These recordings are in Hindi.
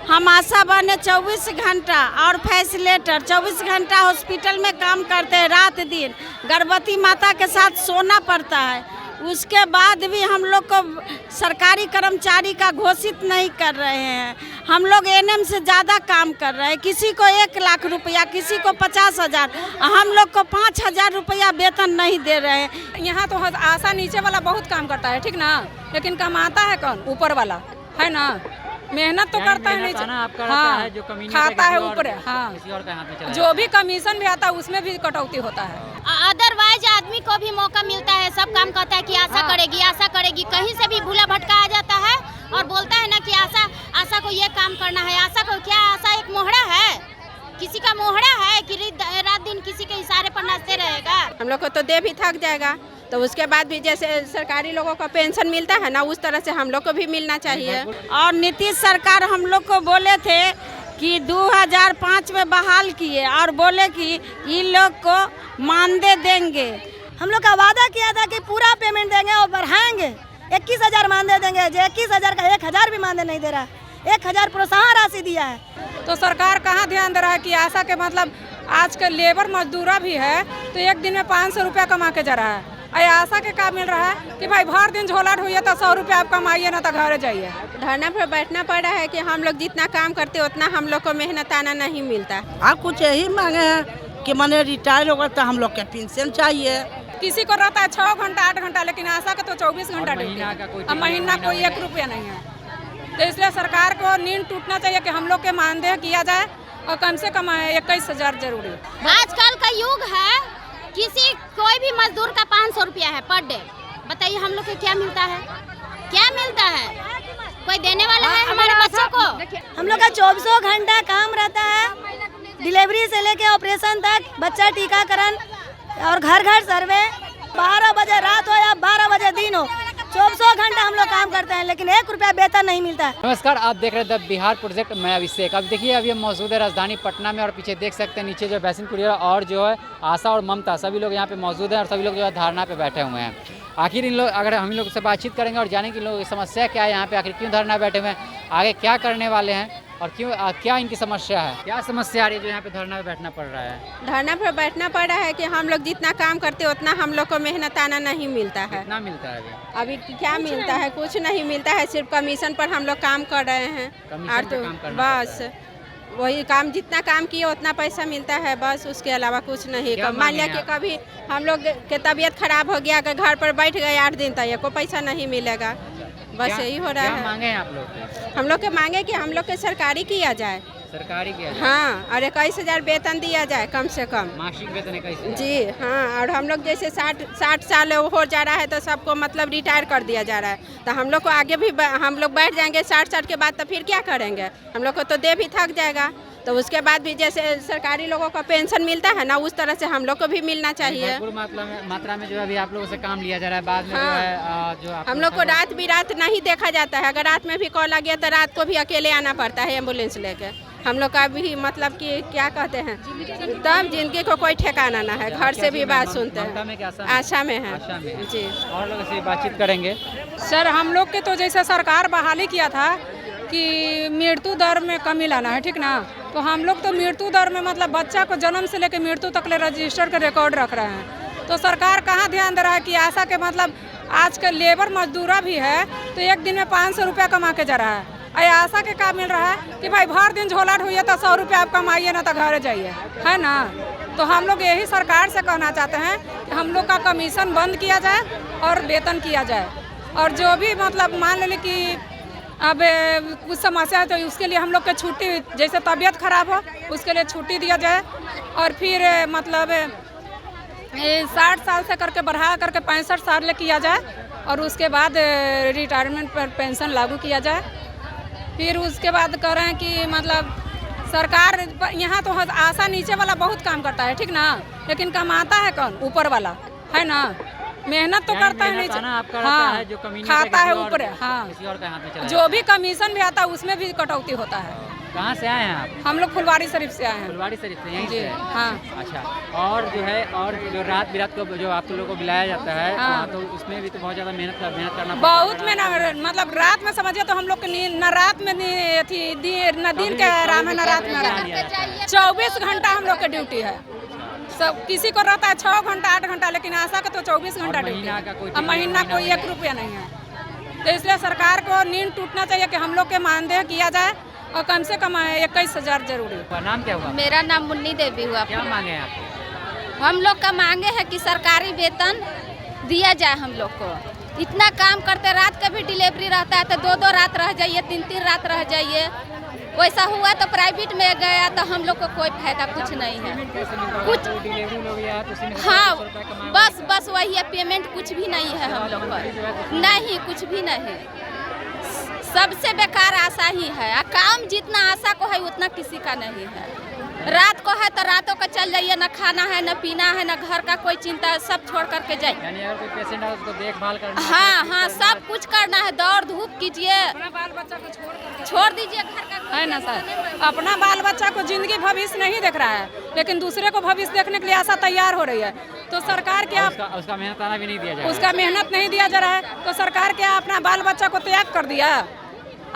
हम आशा बने 24 घंटा और फैसिलेटर 24 घंटा हॉस्पिटल में काम करते हैं, रात दिन गर्भवती माता के साथ सोना पड़ता है। उसके बाद भी हम लोग को सरकारी कर्मचारी का घोषित नहीं कर रहे हैं। हम लोग एनएम से ज़्यादा काम कर रहे हैं। किसी को 1 लाख रुपया, किसी को 50,000, हम लोग को 5,000 रुपया वेतन नहीं दे रहे हैं। यहाँ तो आशा नीचे वाला बहुत काम करता है, ठीक ना, लेकिन कमाता है कौन? ऊपर वाला है ना। मेहनत तो करता है नीचे, हाँ है, जो खाता है ऊपर, हाँ जो भी कमीशन भी आता है उसमें भी कटौती होता है। अदरवाइज आदमी को भी मौका मिलता है, सब काम कहता है कि आशा करेगी आशा करेगी, कहीं से भी भूला भटका आ जाता है और बोलता है ना कि आशा को ये काम करना है। आशा को क्या, आशा एक मोहरा है, किसी का मोहरा है कि रात दिन किसी के इशारे पर नाचते रहेगा। हम लोग को तो दे भी थक जाएगा, तो उसके बाद भी जैसे सरकारी लोगों को पेंशन मिलता है ना, उस तरह से हम लोग को भी मिलना चाहिए। और नीतीश सरकार हम लोग को बोले थे कि 2005 में बहाल किए और बोले कि इन लोग को मानदेय देंगे। हम लोग का वादा किया था कि पूरा पेमेंट देंगे और बढ़ाएंगे, 21,000 मानदेय देंगे। जो 21,000 का 1,000 भी मानदेय नहीं दे रहा, 1,000 प्रोत्साहन राशि दिया है। तो सरकार कहाँ ध्यान दे रहा है कि आशा के मतलब आज के लेबर मजदूरा भी है तो एक दिन में 500 रुपया कमा के जा रहा है। आशा के काम मिल रहा है कि भाई भर दिन झोला ढोइए तो 100 रुपया आप कमाइए ना तो घर जाइए। धरना पर बैठना पड़ रहा है कि हम लोग जितना काम करते उतना हम लोग को मेहनताना नहीं मिलता। आप कुछ यही मांगे हैं कि मैंने रिटायर होगा तो हम लोग के पेंशन चाहिए। किसी को रहता है 6 घंटा 8 घंटा, लेकिन आशा का तो 24 घंटा ड्यूटी है, महीना कोई 1 रुपया नहीं है। तो इसलिए सरकार को नींद टूटना चाहिए कि हम लोग के मानदेय किया जाए और कम से कम 21,000 जरूरी। आजकल का युग है, कोई भी मजदूर का 500 रुपया है पर डे। बताइए हम लोग को क्या मिलता है, क्या मिलता है? कोई देने वाला है हमारे बच्चों को? हम लोग का 24 घंटा काम रहता है, डिलीवरी से लेके ऑपरेशन तक, बच्चा टीकाकरण और घर घर सर्वे। 12 बजे रात हो या 12 बजे दिन हो, 24 घंटा हम लोग काम करते हैं, लेकिन 1 रुपया वेतन नहीं मिलता है। नमस्कार, आप देख रहे हैं द बिहार प्रोजेक्ट। मैं अभिषेक। अब देखिए अभी हम मौजूद है राजधानी पटना में और पीछे देख सकते हैं नीचे जो वैक्सीन कुरियर और जो है आशा और ममता सभी लोग यहाँ पे मौजूद हैं और सभी लोग जो है धरना पे बैठे हुए हैं। आखिर इन लोग, अगर हम लोग से बातचीत करेंगे और जानेंगे इन लोगों की समस्या क्या है, यहाँ पे आखिर क्यों धरना बैठे हुए हैं, आगे क्या करने वाले हैं और क्यों क्या इनकी समस्या है, क्या समस्या आ रही है जो यहाँ पे धरना पे बैठना पड़ रहा है। धरना पर बैठना पड़ रहा है कि हम लोग जितना काम करते उतना हम लोग को मेहनताना नहीं मिलता है। कितना मिलता है अभी क्या मिलता है? कुछ नहीं मिलता है, सिर्फ कमीशन पर हम लोग काम कर रहे हैं। और तो बस वही काम, जितना काम किए उतना पैसा मिलता है, बस उसके अलावा कुछ नहीं। मान लिया कि कभी हम लोग के तबीयत खराब हो गया, अगर घर पर बैठ गए 8 दिन तक को पैसा नहीं मिलेगा, बस यही हो रहा है। मांगे हैं आप लोग? हम लोग के मांगे कि हम लोग के सरकारी किया जाए, सरकारी किया जाए। हाँ, और 21,000 वेतन दिया जाए कम से कम, मासिक वेतन 21,000 जी। हाँ, और हम लोग जैसे 60 साल हो जा रहा है तो सबको मतलब रिटायर कर दिया जा रहा है, तो हम लोग को आगे भी हम लोग बैठ जाएंगे 60 साल के बाद, तो फिर क्या करेंगे? हम लोग को तो दे भी थक जाएगा। तो उसके बाद भी जैसे सरकारी लोगों को पेंशन मिलता है ना, उस तरह से हम लोग को भी मिलना चाहिए। मात्रा में जो अभी आप लोगों से काम लिया जा रहा है, बाद में हाँ, जो है हम लोग को रात बिरात नहीं देखा जाता है। अगर रात में भी कॉल आ गया तो रात को भी अकेले आना पड़ता है एम्बुलेंस लेके। हम लोग का भी मतलब कि क्या कहते हैं, तब जिंदगी को कोई ठिकाना ना है। घर से भी बात सुनते हैं, आशा में है जी। और लोगों से बातचीत करेंगे। सर हम लोग के तो जैसे सरकार बहाली किया था कि मृत्यु दर में कमी लाना है, ठीक ना, तो हम लोग तो मृत्यु दर में मतलब बच्चा को जन्म से लेकर मृत्यु तक ले रजिस्टर के रिकॉर्ड रख रहे हैं। तो सरकार कहाँ ध्यान दे रहा है कि आशा के मतलब आज के लेबर मजदूरा भी है तो एक दिन में 500 रुपया कमा के जा रहा है। आशा के काम मिल रहा है कि भाई भर दिन झोला ढोइए तो 100 रुपया आप कमाइए ना तो घर जाइए, है ना। तो हम लोग यही सरकार से कहना चाहते हैं कि हम लोग का कमीशन बंद किया जाए और वेतन किया जाए, और जो भी मतलब मान ले कि अब कुछ समस्या है तो उसके लिए हम लोग के छुट्टी, जैसे तबीयत खराब हो उसके लिए छुट्टी दिया जाए, और फिर मतलब 60 साल से करके बढ़ा करके 65 साल किया जाए, और उसके बाद रिटायरमेंट पर पेंशन लागू किया जाए। फिर उसके बाद कह रहे हैं कि मतलब सरकार यहाँ तो आशा नीचे वाला बहुत काम करता है, ठीक ना, लेकिन कमाता है कौन? ऊपर वाला है ना। मेहनत तो करता है मेहनत नहीं। आना आपका रहता हाँ है, जो कमीने खाता पे है किसी और- ऊपर, हाँ किसी और का हाथ में चला जो भी कमीशन भी आता है उसमें भी कटौती होता है। कहाँ से आए हैं आप? हम लोग फुलवारी शरीफ से आए हैं। फुलवारी शरीफ से, यहीं जी से? हाँ। अच्छा, और जो है और जो रात बिरात को जो आप लोगों को बुलाया जाता है हाँ। तो उसमें भी तो बहुत ज़्यादा मेहनत करना पड़ता है। बहुत में मतलब रात में समझिए तो हम लोग के नींद न रात में न दिन के आराम है न रात में आराम है। 24 घंटा हम लोग का ड्यूटी है। सब किसी को रहता है 6 घंटा 8 घंटा, लेकिन आशा का तो 24 घंटा ड्यूटी महीना का कोई है। अब महीना कोई 1 रुपया नहीं है। तो इसलिए सरकार को नींद टूटना चाहिए कि हम लोग के मानदेय किया जाए और कम से कम 21,000 जरूरी। आपका नाम क्या हुआ? मेरा नाम मुन्नी देवी हुआ। क्या मांगे हैं आप? हम लोग का मांगे है कि सरकारी वेतन दिया जाए हम लोग को। इतना काम करते, रात का भी डिलीवरी रहता है तो 2-2 रात रह जाइए, 3-3 रात रह जाइए। वैसा हुआ तो प्राइवेट में गया तो हम लोग को कोई फायदा कुछ नहीं है। कुछ डिलीवरी लोग या तो उसी में से हाँ 500 रुपए कमाएंगे। बस वही है, पेमेंट कुछ भी नहीं है हम लोग पर, नहीं कुछ भी नहीं। सबसे बेकार आशा ही है। काम जितना आशा को है उतना किसी का नहीं है। रात को है तो रातों का चल जाइए, न खाना है न पीना है न घर का कोई चिंता है, सब छोड़ करके जाइए। यानी अगर कोई पेशेंट है उसको देखभाल करना है, हाँ हाँ सब कुछ करना है, दौड़ धूप कीजिए, बाल बच्चा को छोड़ दीजिए घर का। है ना सर, अपना बाल बच्चा को जिंदगी भविष्य नहीं देख रहा है, लेकिन दूसरे को भविष्य देखने के लिए आशा तैयार हो रही है। तो सरकार क्या उसका मेहनत आना भी नहीं दिया जाएगा। उसका मेहनत नहीं दिया जा रहा है, तो सरकार क्या अपना बाल बच्चा को त्याग कर दिया।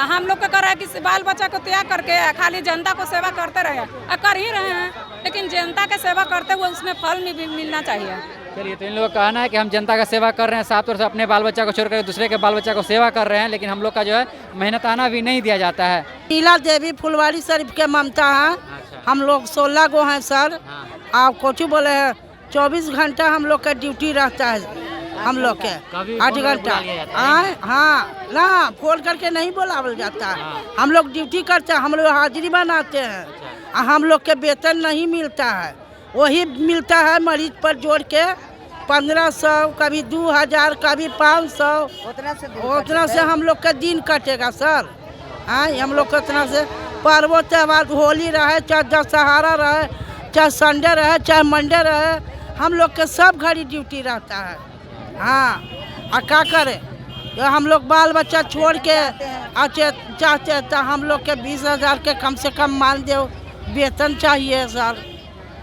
हम लोग का कर रहा है कि बाल बच्चा को त्याग करके खाली जनता को सेवा करते रहे, कर ही रहे हैं, लेकिन जनता का सेवा करते हुए उसमें फल भी मिलना चाहिए। चलिए, तो इन लोगों का कहना है कि हम जनता का सेवा कर रहे हैं, साफ तौर से अपने बाल बच्चा को छोड़कर दूसरे के बाल बच्चा को सेवा कर रहे हैं, लेकिन हम लोग का जो है मेहनत आना भी नहीं दिया जाता है। नीला देवी फुलवारी शरीफ के ममता है। हम लोग 16 गो हैं सर। आप कोचू बोले हैं 24 घंटा हम लोग का ड्यूटी रहता है। हम लोग के 8 घंटा। हाँ ना, फोन करके नहीं बुलावल जाता। हम लोग ड्यूटी करते हैं, हम लोग हाजिरी बनाते हैं। हम लोग के वेतन नहीं मिलता है, वही मिलता है मरीज पर जोड़ के 1500, कभी 2000, कभी 500। उतना से हम लोग का दिन कटेगा सर। हाँ, हम लोग का उतना से पर्वो त्यौहार, होली रहे चाहे दशहरा रहे, चाहे संडे रहे, चाहे मंडे रहे, हम लोग के सब घड़ी ड्यूटी रहता है। हाँ, और क्या करें, हम लोग बाल बच्चा छोड़ के अच्छे चाहते तो हम लोग के 20,000 के कम से कम मान दो वेतन चाहिए सर।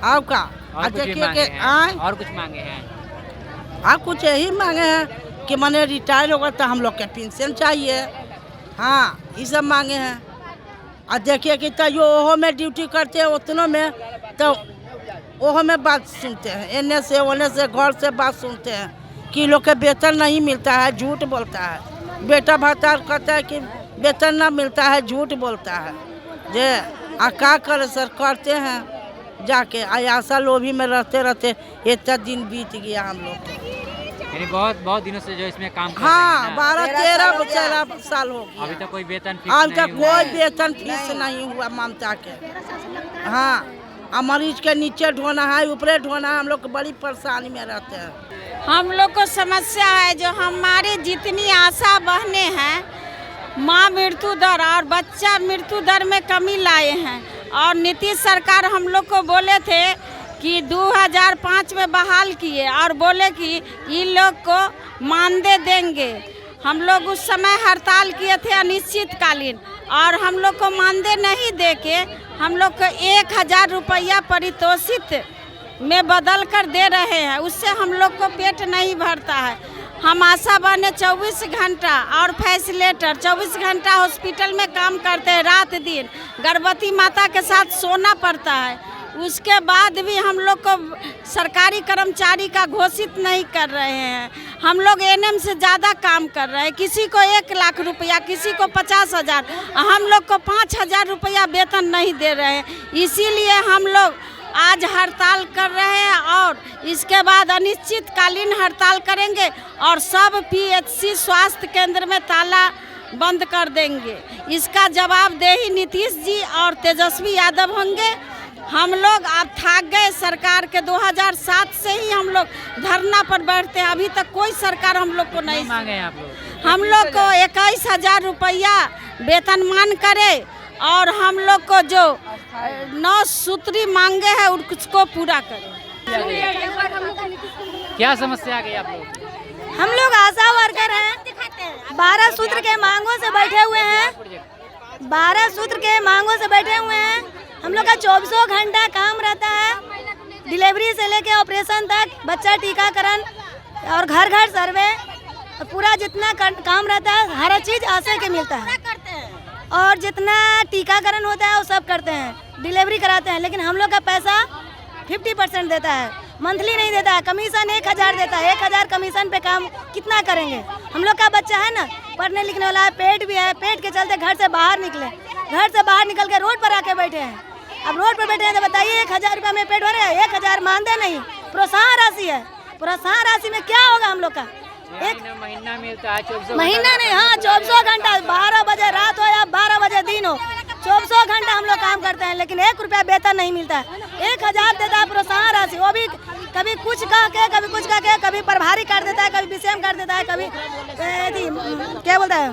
आपका और कुछ भी मांगे हैं? और कुछ मांगे हैं? हाँ, कुछ यही मांगे हैं कि मैंने रिटायर होगा तो हम लोग के पेंशन चाहिए। हाँ, ये सब मांगे हैं। और देखिए कि तो जो ओहो में ड्यूटी करते हैं उतनों में तो ओहो में बात सुनते हैं, एने से ओने से घर से बात सुनते हैं कि लोग के वेतन नहीं मिलता है, झूठ बोलता है। बेटा भत्ता कहता है कि वेतन ना मिलता है, झूठ बोलता है। जे आ क्या करे सर, करते हैं जाके। आशा लोभी में रहते रहते इतना दिन बीत गया हम लोग के। यानी बहुत दिनों से जो इसमें काम कर हाँ, रहे हैं 12-13 साल हो ना? अभी गया। तक कोई वेतन आज फिक्स तक नहीं हुआ कोई है। वेतन फिक्स नहीं हुआ ममता के। हाँ, मरीज के नीचे ढोना है, ऊपरे ढोना है, हम लोग बड़ी परेशानी में रहते हैं। हम लोग को समस्या है जो हमारी जितनी आशा बहने हैं, माँ मृत्यु दर और बच्चा मृत्यु दर में कमी लाए हैं। और नीतीश सरकार हम लोग को बोले थे कि 2005 में बहाल किए और बोले कि इन लोग को मानदेय देंगे। हम लोग उस समय हड़ताल किए थे अनिश्चितकालीन, और हम लोग को मानदेय नहीं दे के हम लोग को 1,000 रुपया पारितोषिक में बदल कर दे रहे हैं। उससे हम लोग को पेट नहीं भरता है। हम आशा बने 24 घंटा और फैसिलेटर 24 घंटा हॉस्पिटल में काम करते हैं, रात दिन गर्भवती माता के साथ सोना पड़ता है। उसके बाद भी हम लोग को सरकारी कर्मचारी का घोषित नहीं कर रहे हैं। हम लोग एनएम से ज़्यादा काम कर रहे हैं। किसी को 1 लाख रुपया, किसी को 50,000, हम लोग को 5,000 रुपया वेतन नहीं दे रहे हैं। इसीलिए हम लोग आज हड़ताल कर रहे हैं और इसके बाद अनिश्चितकालीन हड़ताल करेंगे और सब पीएचसी स्वास्थ्य केंद्र में ताला बंद कर देंगे। इसका जवाबदेही नीतीश जी और तेजस्वी यादव होंगे। हम लोग अब थक गए सरकार के। 2007 से ही हम लोग धरना पर बैठते हैं, अभी तक कोई सरकार हम लोग को नहीं मांगे हैं आप लोग? हम लोग को 21,000 रुपया वेतनमान करे और हम लोग को जो 9 सूत्री मांगे हैं उसको पूरा करें। क्या समस्या आ गई आप लोग? हम लोग आशा वर्कर हैं, 12 सूत्र के मांगों से बैठे हुए हैं, 12 सूत्र के मांगों से बैठे हुए हैं। हम लोग का 24 घंटा काम रहता है, डिलीवरी से लेके ऑपरेशन तक, बच्चा टीकाकरण और घर घर सर्वे, पूरा जितना काम रहता है हर चीज़ आशा के मिलता है। और जितना टीकाकरण होता है वो सब करते हैं, डिलीवरी कराते हैं, लेकिन हम लोग का पैसा 50% देता है, मंथली नहीं देता है। कमीशन 1000 देता है, 1000 कमीशन पे काम कितना करेंगे? हम लोग का बच्चा है ना, पढ़ने लिखने वाला है, पेट भी है, पेट के चलते घर से बाहर निकले, घर से बाहर निकल के रोड पर आके बैठे हैं। अब रोड पर बैठे हैं तो बताइए 1000 रुपया में पेट भरे? 1000 मानते नहीं, प्रोत्साहन राशि है। प्रोत्साहन राशि में क्या होगा हम लोग का? एक महीना मिलता है, 24 महीना नहीं, हाँ 24 घंटा, 12 बजे रात हो या 12 बजे दिन हो, 24 घंटा हम लोग काम करते हैं, लेकिन 1 रुपया वेतन नहीं मिलता है। 1000 देता है प्रोत्साहन राशि, वो भी कभी कुछ कह के, कभी कुछ कह के, कभी प्रभारी कर देता है, कभी बीसीएम कर देता है, कभी क्या बोलता है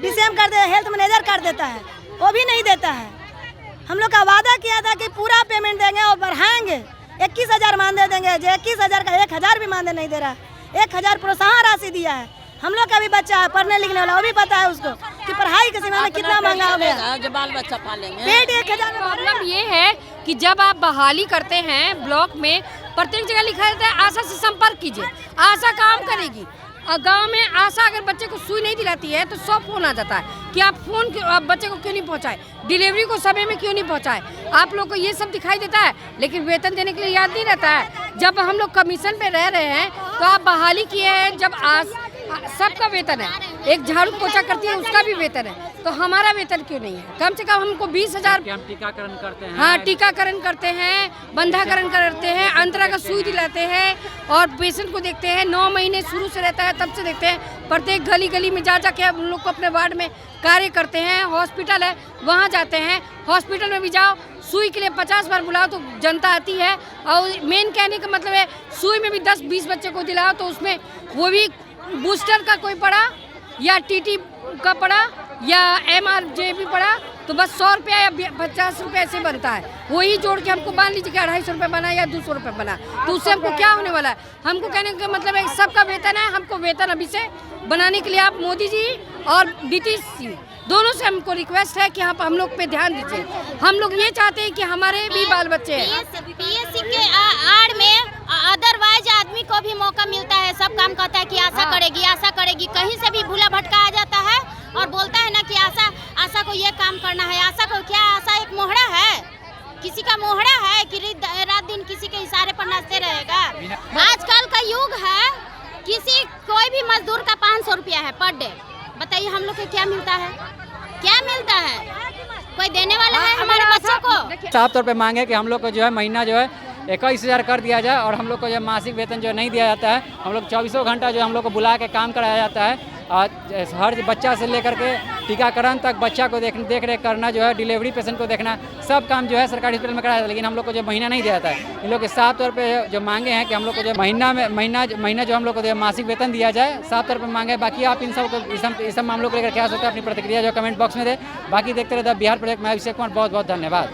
बीसीएम कर देता है, हेल्थ मैनेजर कर देता है, वो भी नहीं देता है। हम लोग का वादा किया था कि पूरा पेमेंट देंगे और बढ़ाएंगे, 21,000 मानदे देंगे, जो 21,000 का 1000 भी मानदे नहीं दे रहा है। 1000 प्रोत्साहन राशि दिया है। हम लोग का भी बच्चा है पढ़ने लिखने वाला, वो भी पता है उसको कि पढ़ाई के समय में कितना महंगा हो गया, जो बाल बच्चा पालेंगे। पेट 1000 प्रॉब्लम ये है कि जब आप बहाली करते हैं ब्लॉक में, प्रत्येक जगह लिखा रहता है आशा से संपर्क कीजिए, आशा काम करेगी। और गांव में आशा अगर बच्चे को सुई नहीं दिलाती है तो 100 फोन आ जाता है कि आप बच्चे को क्यों नहीं पहुंचाए, डिलीवरी को समय में क्यों नहीं पहुंचाए। आप लोग को ये सब दिखाई देता है, लेकिन वेतन देने के लिए याद नहीं रहता है। जब हम लोग कमीशन पे रह रहे हैं तो आप बहाली किए हैं, जब सबका वेतन है, एक झाड़ू पोछा करती है उसका भी वेतन है, तो हमारा वेतन क्यों नहीं है? कम से कम हमको 20,000। हम टीकाकरण करते हैं, हाँ टीकाकरण करते हैं, बंधाकरण करते हैं, अंतरा का सुई दिलाते हैं और पेशेंट को देखते हैं। 9 महीने शुरू से रहता है तब से देखते हैं, प्रत्येक गली गली में जा के हम लोग को अपने वार्ड में कार्य करते हैं। हॉस्पिटल है वहाँ जाते हैं, हॉस्पिटल में भी जाओ, सुई के लिए 50 बार बुलाओ तो जनता आती है। और मेन कहने का मतलब है सुई में भी 10-20 बच्चे को दिलाओ तो उसमें वो भी बूस्टर का कोई पड़ा या टीटी का पड़ा या MRJ पड़ा तो बस 100 रुपया या 50 रुपये ऐसे बनता है। वही जोड़ के हमको मान लीजिए कि 250 रुपये बना या 200 रुपये बना, तो उससे हमको क्या होने वाला है? हमको कहने का मतलब है सबका वेतन है, हमको वेतन अभी से बनाने के लिए आप मोदी जी और नीतीश जी दोनों से हमको रिक्वेस्ट है कि हम लोग पे ध्यान दीजिए। हम लोग ये चाहते हैं कि हमारे भी बाल बच्चे हैं। PSC के आड़ में अदरवाइज आदमी को भी मौका मिलता है, सब काम कहता है कि आशा करेगी, आशा करेगी, कहीं से भी भूला भटका आ जाता है और बोलता है ना कि आशा को ये काम करना है। आशा को क्या, आशा एक मोहरा है? किसी का मोहरा है कि रात दिन किसी के इशारे पर नाचते रहेगा? आजकल का युग है, कोई भी मजदूर का 500 रुपया है पर डे। बताइए हम लोग को क्या मिलता है? क्या मिलता है? कोई देने वाला है हमारे बच्चों को? साफ तौर पे मांगे कि हम लोग को जो है महीना जो है 21,000 कर दिया जाए और हम लोग को जो मासिक वेतन जो नहीं दिया जाता है। हम लोग 24 घंटा जो हम लोग को बुला के काम कराया जाता है। हर बच्चा से लेकर के टीकाकरण तक बच्चा को देख रेख करना, जो है डिलीवरी पेशेंट को देखना, सब काम जो है सरकारी हॉस्पिटल में कराया जाता है। लेकिन हम लोग को जो महीना नहीं दिया जाता है। इन लोग के साफ तौर पे जो मांगे हैं कि हम लोग को जो महीना जो हम लोग को जो मासिक वेतन दिया जाए, साफ तौर पर मांगे। बाकी आप इन सब मामलों को लेकर क्या सोचते हैं, अपनी प्रतिक्रिया जो कमेंट बॉक्स में दे। बाकी देखते रहते बिहार प्रोजेक्ट में अभिषेक कुमार, बहुत बहुत धन्यवाद।